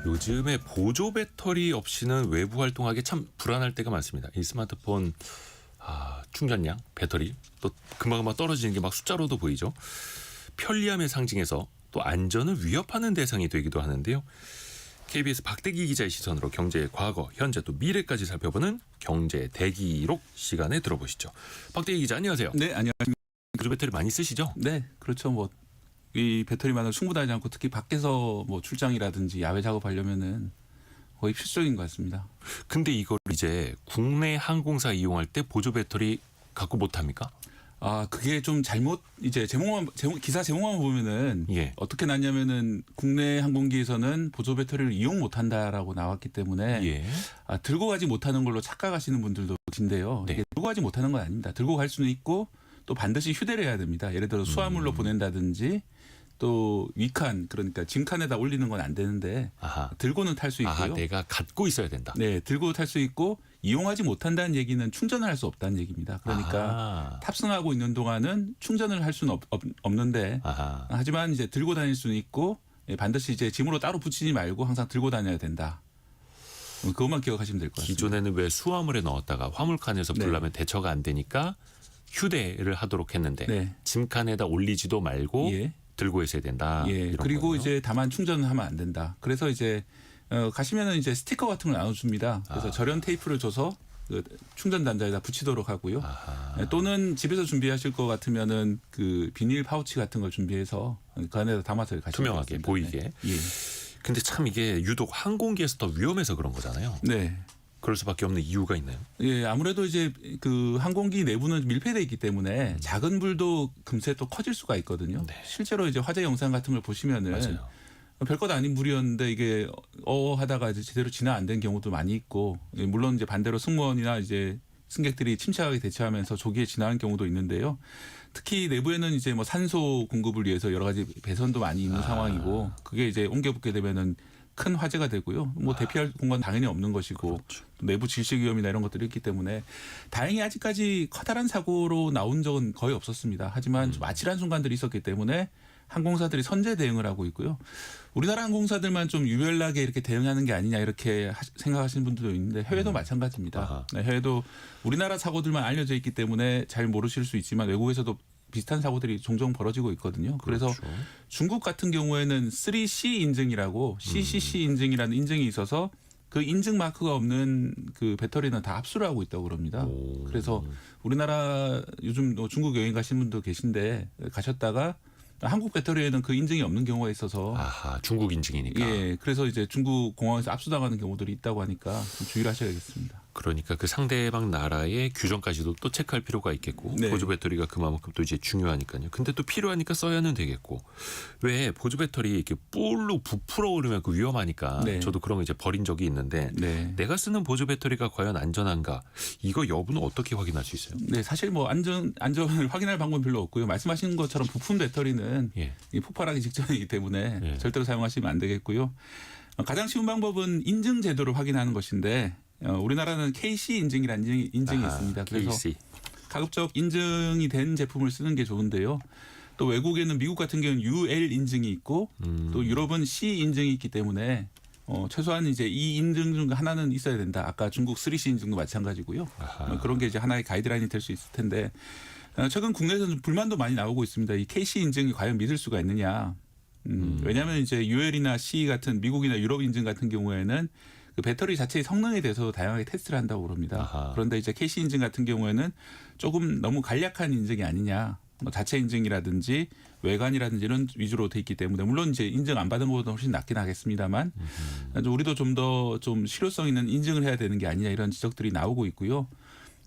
요즘에 보조 배터리 없이는 외부 활동하기 참 불안할 때가 많습니다. 이 스마트폰 충전량, 배터리 또 금방금방 떨어지는 게 막 숫자로도 보이죠. 편리함의 상징에서 또 안전을 위협하는 대상이 되기도 하는데요. KBS 박대기 기자의 시선으로 경제의 과거, 현재 또 미래까지 살펴보는 경제 대기록 시간에 들어보시죠. 박대기 기자 안녕하세요. 네, 안녕하십니까. 보조 배터리 많이 쓰시죠? 네, 그렇죠. 뭐 이 배터리만으로 충분하지 않고 특히 밖에서 뭐 출장이라든지 야외 작업하려면은 거의 필수적인 것 같습니다. 근데 이걸 이제 국내 항공사 이용할 때 보조 배터리 갖고 못 합니까? 그게 좀 잘못 이제 기사 제목만 보면은 예. 어떻게 났냐면은 국내 항공기에서는 보조 배터리를 이용 못 한다라고 나왔기 때문에 예. 들고 가지 못하는 걸로 착각하시는 분들도 계신데요. 네. 이게 들고 가지 못하는 건 아닙니다. 들고 갈 수는 있고 또 반드시 휴대를 해야 됩니다. 예를 들어 수화물로 보낸다든지 또 위칸 그러니까 짐칸에다 올리는 건 안 되는데 들고는 탈 수 있고요. 내가 갖고 있어야 된다. 네, 들고 탈 수 있고 이용하지 못한다는 얘기는 충전을 할 수 없다는 얘기입니다. 그러니까 탑승하고 있는 동안은 충전을 할 수는 없는데 하지만 이제 들고 다닐 수는 있고 반드시 이제 짐으로 따로 붙이지 말고 항상 들고 다녀야 된다. 그것만 기억하시면 될 것 같습니다. 기존에는 왜 수화물에 넣었다가 화물칸에서 네. 불라면 대처가 안 되니까 휴대를 하도록 했는데 네. 짐칸에다 올리지도 말고 예. 들고 있어야 된다. 예. 이런 그리고 거군요. 이제 다만 충전을 하면 안 된다. 그래서 이제 가시면은 이제 스티커 같은 걸 나눠줍니다. 그래서 절연 테이프를 줘서 그 충전 단자에다 붙이도록 하고요. 또는 집에서 준비하실 것 같으면은 그 비닐 파우치 같은 걸 준비해서 그 안에다 담아서 가시면 투명하게 되겠습니다. 보이게. 네. 예. 근데 참 이게 유독 항공기에서 더 위험해서 그런 거잖아요. 네. 그럴 수밖에 없는 이유가 있나요? 예, 아무래도 이제 그 항공기 내부는 밀폐되어 있기 때문에 작은 불도 금세 또 커질 수가 있거든요. 네. 실제로 이제 화재 영상 같은 걸 보시면은 맞아요. 별것 아닌 불이었는데 이게 하다가 이제 제대로 진화 안 된 경우도 많이 있고, 물론 이제 반대로 승무원이나 이제 승객들이 침착하게 대처하면서 조기에 진화한 경우도 있는데요. 특히 내부에는 이제 뭐 산소 공급을 위해서 여러 가지 배선도 많이 있는 상황이고, 그게 이제 옮겨 붙게 되면은 큰 화재가 되고요. 뭐 대피할 공간 당연히 없는 것이고, 그렇죠. 내부 질식 위험이나 이런 것들이 있기 때문에 다행히 아직까지 커다란 사고로 나온 적은 거의 없었습니다. 하지만 좀 아찔한 순간들이 있었기 때문에 항공사들이 선제 대응을 하고 있고요. 우리나라 항공사들만 좀 유별나게 이렇게 대응하는 게 아니냐 이렇게 생각하시는 분들도 있는데 해외도 마찬가지입니다. 네, 해외도 우리나라 사고들만 알려져 있기 때문에 잘 모르실 수 있지만 외국에서도 비슷한 사고들이 종종 벌어지고 있거든요. 그래서 그렇죠. 중국 같은 경우에는 3C 인증이라고 CCC 인증이라는 인증이 있어서 그 인증 마크가 없는 그 배터리는 다 압수를 하고 있다고 그럽니다. 그래서 우리나라 요즘 중국 여행 가신 분도 계신데 가셨다가 한국 배터리에는 그 인증이 없는 경우가 있어서 중국 인증이니까. 예, 그래서 이제 중국 공항에서 압수당하는 경우들이 있다고 하니까 좀 주의를 하셔야겠습니다. 그러니까 그 상대방 나라의 규정까지도 또 체크할 필요가 있겠고 네. 보조 배터리가 그만큼 또 이제 중요하니까요. 근데 또 필요하니까 써야는 되겠고 왜 보조 배터리 이렇게 뿔로 부풀어 오르면 그 위험하니까 네. 저도 그런 거 이제 버린 적이 있는데 네. 내가 쓰는 보조 배터리가 과연 안전한가 이거 여부는 어떻게 확인할 수 있어요? 네, 사실 뭐 안전을 확인할 방법은 별로 없고요. 말씀하신 것처럼 부품 배터리는 예. 이 폭발하기 직전이기 때문에 예. 절대로 사용하시면 안 되겠고요. 가장 쉬운 방법은 인증 제도를 확인하는 것인데 우리나라는 KC 인증이라는 인증이 있습니다. 그래서 KC. 가급적 인증이 된 제품을 쓰는 게 좋은데요. 또 외국에는 미국 같은 경우는 UL 인증이 있고 또 유럽은 C 인증이 있기 때문에 최소한 이제 이 인증 중 하나는 있어야 된다. 아까 중국 3C 인증도 마찬가지고요. 그런 게 이제 하나의 가이드라인이 될 수 있을 텐데 최근 국내에서는 불만도 많이 나오고 있습니다. 이 KC 인증이 과연 믿을 수가 있느냐. 왜냐하면 이제 UL이나 C 같은 미국이나 유럽 인증 같은 경우에는 그 배터리 자체의 성능에 대해서 다양하게 테스트를 한다고 그럽니다. 그런데 이제 KC 인증 같은 경우에는 조금 너무 간략한 인증이 아니냐. 뭐 자체 인증이라든지 외관이라든지 이런 위주로 돼 있기 때문에 물론 이제 인증 안 받은 것보다 훨씬 낫긴 하겠습니다만 우리도 좀 더 좀 실효성 있는 인증을 해야 되는 게 아니냐 이런 지적들이 나오고 있고요.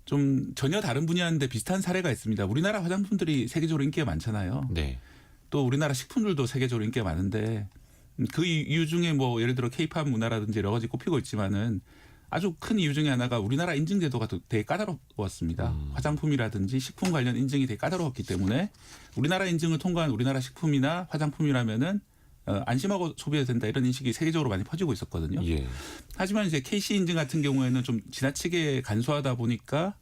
좀 전혀 다른 분야인데 비슷한 사례가 있습니다. 우리나라 화장품들이 세계적으로 인기가 많잖아요. 네. 또 우리나라 식품들도 세계적으로 인기가 많은데 그 이유 중에 뭐 예를 들어 케이팝 문화라든지 여러 가지 꼽히고 있지만은 아주 큰 이유 중에 하나가 우리나라 인증 제도가 되게 까다로웠습니다. 화장품이라든지 식품 관련 인증이 되게 까다로웠기 때문에 우리나라 인증을 통과한 우리나라 식품이나 화장품이라면은 안심하고 소비해도 된다 이런 인식이 세계적으로 많이 퍼지고 있었거든요. 예. 하지만 이제 KC 인증 같은 경우에는 좀 지나치게 간소하다 보니까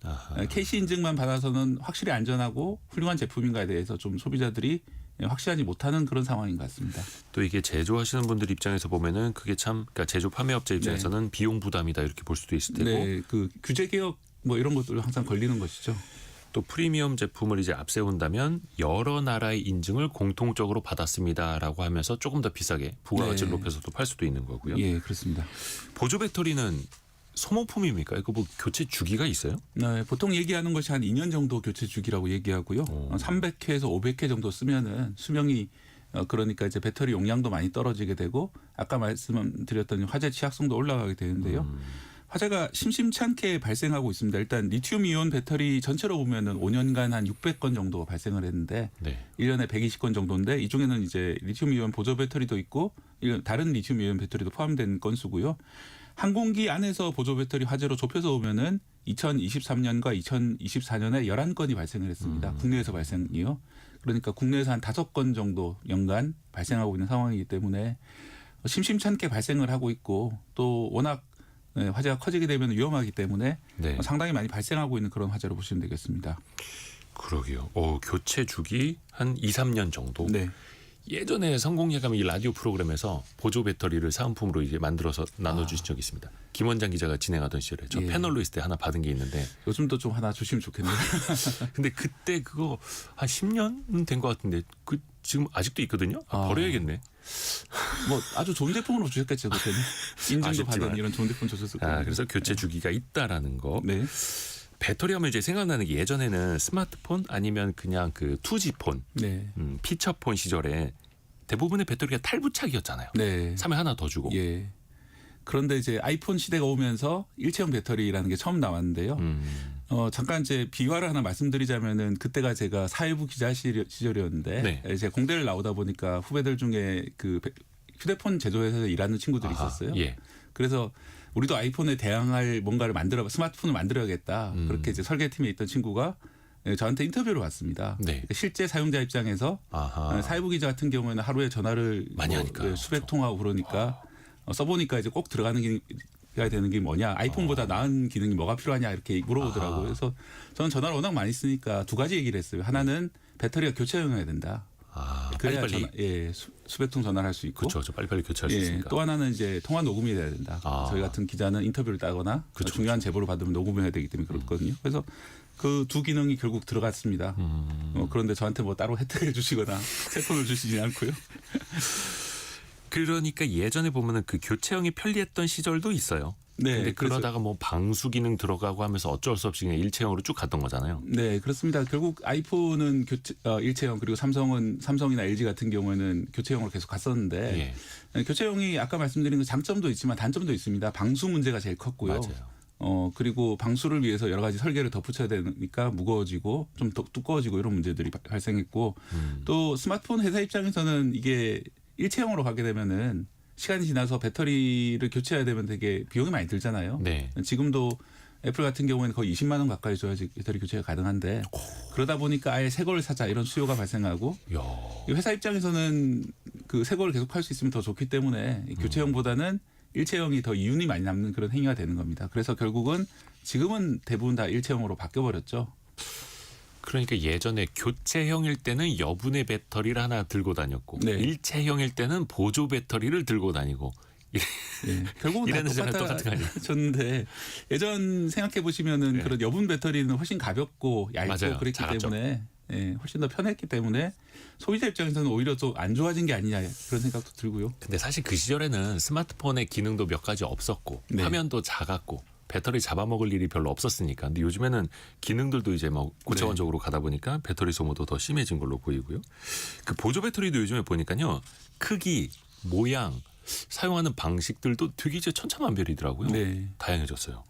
KC 인증만 받아서는 확실히 안전하고 훌륭한 제품인가에 대해서 좀 소비자들이 확실하지 못하는 그런 상황인 것 같습니다. 또 이게 제조하시는 분들 입장에서 보면은 그게 참 그러니까 제조 판매업자 입장에서는 비용 부담이다 이렇게 볼 수도 있을 테고 네, 그 규제 개혁 뭐 이런 것들 항상 걸리는 것이죠. 또 프리미엄 제품을 이제 앞세운다면 여러 나라의 인증을 공통적으로 받았습니다라고 하면서 조금 더 비싸게 부가가치를 네. 높여서 또 팔 수도 있는 거고요. 예, 그렇습니다. 보조 배터리는 소모품입니까? 이거 뭐 교체 주기가 있어요? 네, 보통 얘기하는 것이 한 2년 정도 교체 주기라고 얘기하고요. 300회에서 500회 정도 쓰면은 수명이 그러니까 이제 배터리 용량도 많이 떨어지게 되고 아까 말씀드렸던 화재 취약성도 올라가게 되는데요. 화재가 심심찮게 발생하고 있습니다. 일단 리튬이온 배터리 전체로 보면은 5년간 한 600건 정도 발생을 했는데 네. 1년에 120건 정도인데 이 중에는 이제 리튬이온 보조 배터리도 있고 다른 리튬이온 배터리도 포함된 건수고요. 항공기 안에서 보조 배터리 화재로 좁혀서 보면은 2023년과 2024년에 11건이 발생을 했습니다. 국내에서 발생이요. 그러니까 국내에서 한 5건 정도 연간 발생하고 있는 상황이기 때문에 심심찮게 발생을 하고 있고 또 워낙 화재가 커지게 되면 위험하기 때문에 네. 상당히 많이 발생하고 있는 그런 화재로 보시면 되겠습니다. 그러게요. 교체 주기 한 2, 3년 정도. 네. 예전에 성공예감 이 라디오 프로그램에서 보조 배터리를 사은품으로 이제 만들어서 나눠주신 적이 있습니다. 김원장 기자가 진행하던 시절에 저 예. 패널로이스 때 하나 받은 게 있는데 요즘도 좀 하나 주시면 좋겠네요. 근데 그때 그거 한 10년 된 것 같은데 그 지금 아직도 있거든요. 버려야겠네. 뭐 아주 좋은 제품으로 주셨겠죠 그때는. 인증도 아쉽지만. 받은 이런 좋은 제품 주셨을 거예요. 그래서 교체 주기가 있다라는 거. 네. 배터리 하면 이제 생각나는 게 예전에는 스마트폰 아니면 그냥 그 투지폰, 네. 피처폰 시절에 대부분의 배터리가 탈부착이었잖아요. 네. 3회 하나 더 주고. 예. 그런데 이제 아이폰 시대가 오면서 일체형 배터리라는 게 처음 나왔는데요. 잠깐 이제 비화를 하나 말씀드리자면은 그때가 제가 사회부 기자 시절이었는데 네. 제가 공대를 나오다 보니까 후배들 중에 그 휴대폰 제조회사에서 일하는 친구들이 있었어요. 예. 그래서 우리도 아이폰에 대항할 뭔가를 스마트폰을 만들어야겠다. 그렇게 이제 설계팀에 있던 친구가 저한테 인터뷰를 왔습니다. 네. 실제 사용자 입장에서 사회부 기자 같은 경우에는 하루에 전화를 많이 하니까. 수백 통하고 그러니까 써보니까 이제 꼭 들어가는 기능이 되는 게 뭐냐. 아이폰보다 나은 기능이 뭐가 필요하냐 이렇게 물어보더라고요. 그래서 저는 전화를 워낙 많이 쓰니까 두 가지 얘기를 했어요. 하나는 배터리가 교체형이어야 된다. 그래야 빨리빨리. 수백 통 전화를 할 수 있고. 그렇죠. 빨리빨리 교체할 수 있으니까. 또 하나는 이제 통화 녹음이 돼야 된다. 저희 같은 기자는 인터뷰를 따거나 중요한 제보를 받으면 녹음해야 되기 때문에 그렇거든요. 그래서 그 두 기능이 결국 들어갔습니다. 그런데 저한테 뭐 따로 혜택을 주시거나 새 폰을 주시지 않고요. 그러니까 예전에 보면은 그 교체형이 편리했던 시절도 있어요. 네, 근데 그래서- 그러다가 뭐 방수 기능 들어가고 하면서 어쩔 수 없이 그냥 일체형으로 쭉 갔던 거잖아요. 네, 그렇습니다. 결국 아이폰은 일체형 그리고 삼성이나 LG 같은 경우에는 교체형으로 계속 갔었는데 예. 교체형이 아까 말씀드린 그 장점도 있지만 단점도 있습니다. 방수 문제가 제일 컸고요. 맞아요. 그리고 방수를 위해서 여러 가지 설계를 덧붙여야 되니까 무거워지고 좀 더 두꺼워지고 이런 문제들이 발생했고 또 스마트폰 회사 입장에서는 이게 일체형으로 가게 되면은 시간이 지나서 배터리를 교체해야 되면 되게 비용이 많이 들잖아요. 네. 지금도 애플 같은 경우에는 거의 20만 원 가까이 줘야지 배터리 교체가 가능한데 그러다 보니까 아예 새 걸 사자 이런 수요가 발생하고 야. 이 회사 입장에서는 그 새 걸 계속 팔 수 있으면 더 좋기 때문에 교체형보다는 일체형이 더 이윤이 많이 남는 그런 행위가 되는 겁니다. 그래서 결국은 지금은 대부분 다 일체형으로 바뀌어 버렸죠. 그러니까 예전에 교체형일 때는 여분의 배터리를 하나 들고 다녔고 네. 일체형일 때는 보조 배터리를 들고 다니고 예, 결국은 다 이래는 저래는 똑같은 거 아니에요? 졌는데 예전 생각해 보시면은 네. 그런 여분 배터리는 훨씬 가볍고 얇고 맞아요. 그랬기 작았죠. 때문에 훨씬 더 편했기 때문에 소비자 입장에서는 오히려 또 안 좋아진 게 아니냐 그런 생각도 들고요. 근데 사실 그 시절에는 스마트폰의 기능도 몇 가지 없었고 네. 화면도 작았고 배터리 잡아먹을 일이 별로 없었으니까. 근데 요즘에는 기능들도 이제 뭐 고차원적으로 가다 보니까 배터리 소모도 더 심해진 걸로 보이고요. 그 보조 배터리도 요즘에 보니까요. 크기, 모양, 사용하는 방식들도 되게 이제 천차만별이더라고요. 네. 다양해졌어요.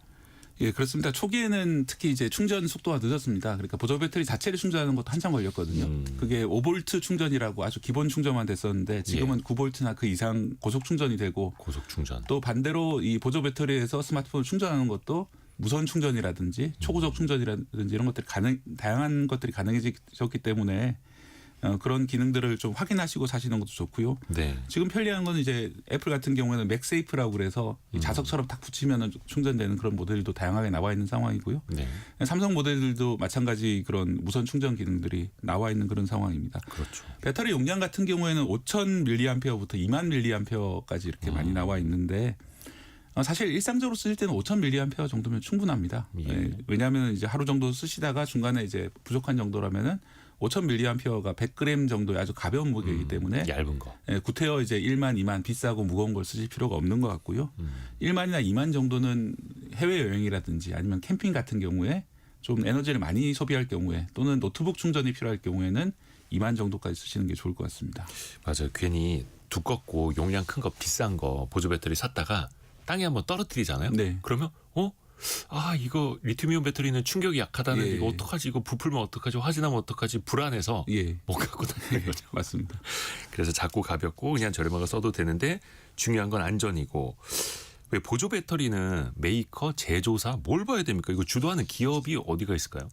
예, 그렇습니다. 초기에는 특히 이제 충전 속도가 늦었습니다. 그러니까 보조 배터리 자체를 충전하는 것도 한참 걸렸거든요. 그게 5V 충전이라고 아주 기본 충전만 됐었는데 지금은 9V나 그 이상 고속 충전이 되고 고속 충전. 또 반대로 이 보조 배터리에서 스마트폰을 충전하는 것도 무선 충전이라든지 초고속 충전이라든지 이런 것들이 다양한 것들이 가능해졌기 때문에 그런 기능들을 좀 확인하시고 사시는 것도 좋고요. 네. 지금 편리한 건 이제 애플 같은 경우에는 맥세이프라고 그래서 이 자석처럼 딱 붙이면 충전되는 그런 모델도 다양하게 나와 있는 상황이고요. 네. 삼성 모델들도 마찬가지 그런 무선 충전 기능들이 나와 있는 그런 상황입니다. 그렇죠. 배터리 용량 같은 경우에는 5,000mAh부터 20,000mAh까지 이렇게 많이 나와 있는데 사실 일상적으로 쓰실 때는 5,000mAh 정도면 충분합니다. 예. 왜냐하면 이제 하루 정도 쓰시다가 중간에 이제 부족한 정도라면은 5,000mAh가 100g 정도의 아주 가벼운 무게이기 때문에 얇은 거. 구태여 이제 1만, 2만 비싸고 무거운 걸 쓰실 필요가 없는 것 같고요. 1만이나 2만 정도는 해외 여행이라든지 아니면 캠핑 같은 경우에 좀 에너지를 많이 소비할 경우에 또는 노트북 충전이 필요할 경우에는 2만 정도까지 쓰시는 게 좋을 것 같습니다. 맞아요. 괜히 두껍고 용량 큰 거 비싼 거 보조 배터리 샀다가 땅에 한번 떨어뜨리잖아요. 네. 그러면 이거 리튬이온 배터리는 충격이 약하다는데 예. 이거 어떡하지? 이거 부풀면 어떡하지? 화재나면 어떡하지? 불안해서 예. 못 갖고 다니는 거죠. 맞습니다. 그래서 작고 가볍고 그냥 저렴한 거 써도 되는데 중요한 건 안전이고 왜 보조 배터리는 메이커, 제조사 뭘 봐야 됩니까? 이거 주도하는 기업이 어디가 있을까요?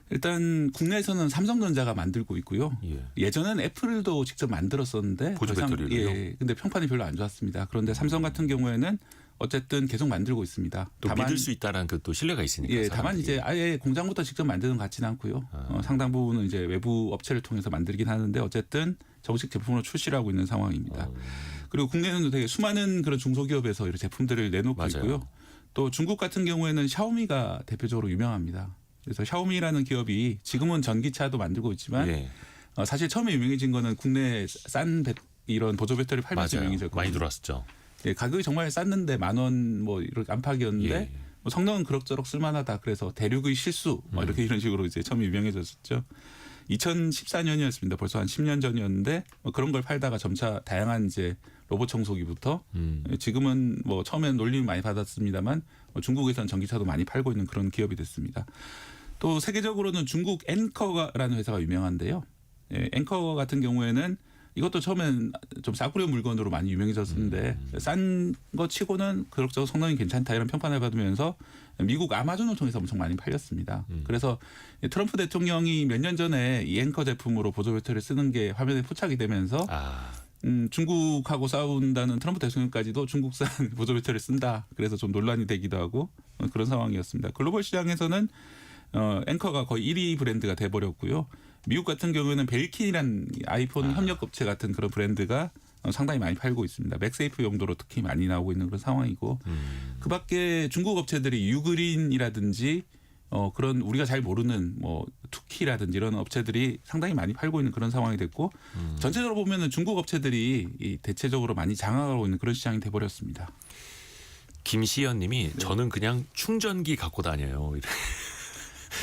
일단 국내에서는 삼성전자가 만들고 있고요. 예. 예전엔 애플도 직접 만들었었는데 보조 더 이상- 배터리를요? 예. 근데 평판이 별로 안 좋았습니다. 그런데 삼성 같은 경우에는 어쨌든 계속 만들고 있습니다. 또 믿을 수 있다라는 그 또 신뢰가 있으니까. 예, 다만 사람들이. 이제 아예 공장부터 직접 만드는 것 같지는 않고요. 상당 부분은 이제 외부 업체를 통해서 만들긴 하는데 어쨌든 정식 제품으로 출시를 하고 있는 상황입니다. 그리고 국내에는 되게 수많은 그런 중소기업에서 이런 제품들을 내놓고 맞아요. 있고요. 또 중국 같은 경우에는 샤오미가 대표적으로 유명합니다. 그래서 샤오미라는 기업이 지금은 전기차도 만들고 있지만 예. 사실 처음에 유명해진 거는 국내 싼 이런 보조 배터리 팔면서 맞아요. 유명해졌거든요. 많이 들어왔었죠. 예, 가격이 정말 쌌는데 10,000원 뭐 이렇게 안팎이었는데 예. 뭐 성능은 그럭저럭 쓸만하다. 그래서 대륙의 실수 뭐 이렇게 이런 식으로 이제 처음 유명해졌었죠. 2014년이었습니다. 벌써 한 10년 전이었는데 뭐 그런 걸 팔다가 점차 다양한 이제 로봇 청소기부터 지금은 뭐 처음에는 놀림을 많이 받았습니다만 중국에서는 전기차도 많이 팔고 있는 그런 기업이 됐습니다. 또 세계적으로는 중국 앵커라는 회사가 유명한데요. 예, 앵커 같은 경우에는 이것도 처음엔 좀 싸구려 물건으로 많이 유명해졌었는데 싼 거 치고는 그럭저럭 성능이 괜찮다 이런 평판을 받으면서 미국 아마존을 통해서 엄청 많이 팔렸습니다. 그래서 트럼프 대통령이 몇 년 전에 이 앵커 제품으로 보조 배터리를 쓰는 게 화면에 포착이 되면서 중국하고 싸운다는 트럼프 대통령까지도 중국산 보조 배터리를 쓴다. 그래서 좀 논란이 되기도 하고 그런 상황이었습니다. 글로벌 시장에서는 앵커가 거의 1위 브랜드가 돼버렸고요. 미국 같은 경우에는 벨킨이란 아이폰 협력업체 같은 그런 브랜드가 상당히 많이 팔고 있습니다. 맥세이프 용도로 특히 많이 나오고 있는 그런 상황이고 그밖에 중국 업체들이 유그린이라든지 그런 우리가 잘 모르는 뭐 투키라든지 이런 업체들이 상당히 많이 팔고 있는 그런 상황이 됐고 전체적으로 보면은 중국 업체들이 이 대체적으로 많이 장악하고 있는 그런 시장이 돼버렸습니다. 김시연님이 네. 저는 그냥 충전기 갖고 다녀요.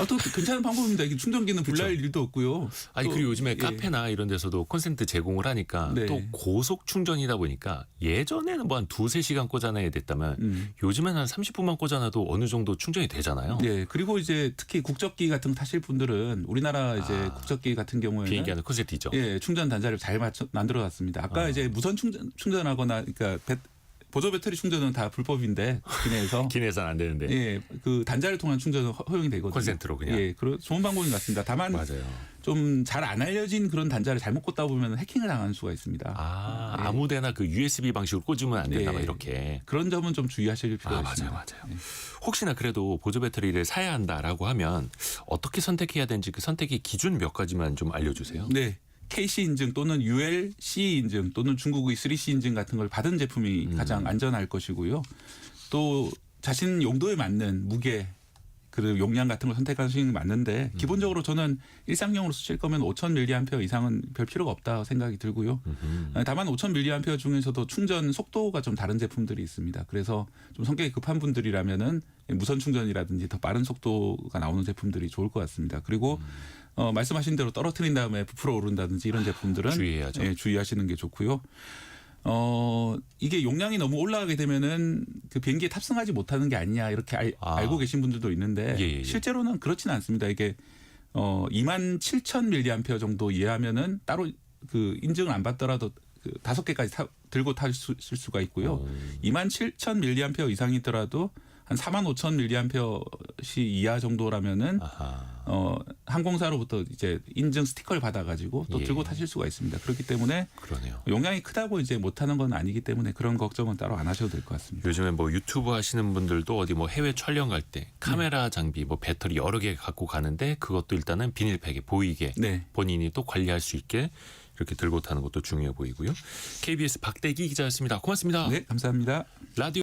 또 괜찮은 방법입니다. 이게 충전기는 불날 일도 없고요. 아니 또, 그리고 요즘에 예. 카페나 이런 데서도 콘센트 제공을 하니까 네. 또 고속 충전이다 보니까 예전에는 뭐 한 2-3시간 꽂아놔야 됐다면 요즘엔 한 30분만 꽂아놔도 어느 정도 충전이 되잖아요. 네. 그리고 이제 특히 국적기 같은 거 타실 분들은 우리나라 이제 국적기 같은 경우에는 비행기 안에 콘센트 있죠. 예, 충전 단자를 잘 만들어놨습니다. 아까 이제 무선 충전하거나 그러니까 보조 배터리 충전은 다 불법인데 기내에서 기내에서는 안 되는데 예, 그 단자를 통한 충전은 허용이 되거든요. 콘센트로 그냥. 예, 좋은 방법인 것 같습니다. 다만 맞아요. 좀 잘 안 알려진 그런 단자를 잘못 꽂다 보면 해킹을 당할 수가 있습니다. 예. 아무데나 그 USB 방식으로 꽂으면 안 된다 예. 막 이렇게. 그런 점은 좀 주의하실 필요가 맞아요, 있습니다. 맞아요. 혹시나 그래도 보조 배터리를 사야 한다라고 하면 어떻게 선택해야 되는지 그 선택의 기준 몇 가지만 좀 알려주세요. 네. KC 인증 또는 UL, CE 인증 또는 중국의 3C 인증 같은 걸 받은 제품이 가장 안전할 것이고요. 또 자신 용도에 맞는 무게, 그 용량 같은 걸 선택하시는 게 맞는데 기본적으로 저는 일상용으로 쓰실 거면 5,000mAh 이상은 별 필요가 없다 생각이 들고요. 다만 5,000mAh 중에서도 충전 속도가 좀 다른 제품들이 있습니다. 그래서 좀 성격이 급한 분들이라면은 무선 충전이라든지 더 빠른 속도가 나오는 제품들이 좋을 것 같습니다. 그리고 말씀하신 대로 떨어뜨린 다음에 부풀어 오른다든지 이런 제품들은 주의해야죠. 예, 주의하시는 게 좋고요. 이게 용량이 너무 올라가게 되면은 그 비행기에 탑승하지 못하는 게 아니냐 이렇게 알고 계신 분들도 있는데 예. 실제로는 그렇지는 않습니다. 이게 27,000mAh 정도 이하면은 따로 그 인증을 안 받더라도 그 5개까지 들고 타실 수가 있고요. 27,000mAh 이상이더라도 한 45,000mAh 이하 정도라면은 아하. 항공사로부터 이제 인증 스티커를 받아가지고 또 예. 들고 타실 수가 있습니다. 그렇기 때문에 그러네요. 용량이 크다고 이제 못하는 건 아니기 때문에 그런 걱정은 따로 안 하셔도 될 것 같습니다. 요즘에 뭐 유튜브 하시는 분들도 어디 뭐 해외 촬영 갈 때 카메라 장비 뭐 배터리 여러 개 갖고 가는데 그것도 일단은 비닐팩에 보이게 네. 본인이 또 관리할 수 있게 이렇게 들고 타는 것도 중요해 보이고요. KBS 박대기 기자였습니다. 고맙습니다. 네, 감사합니다. 라디오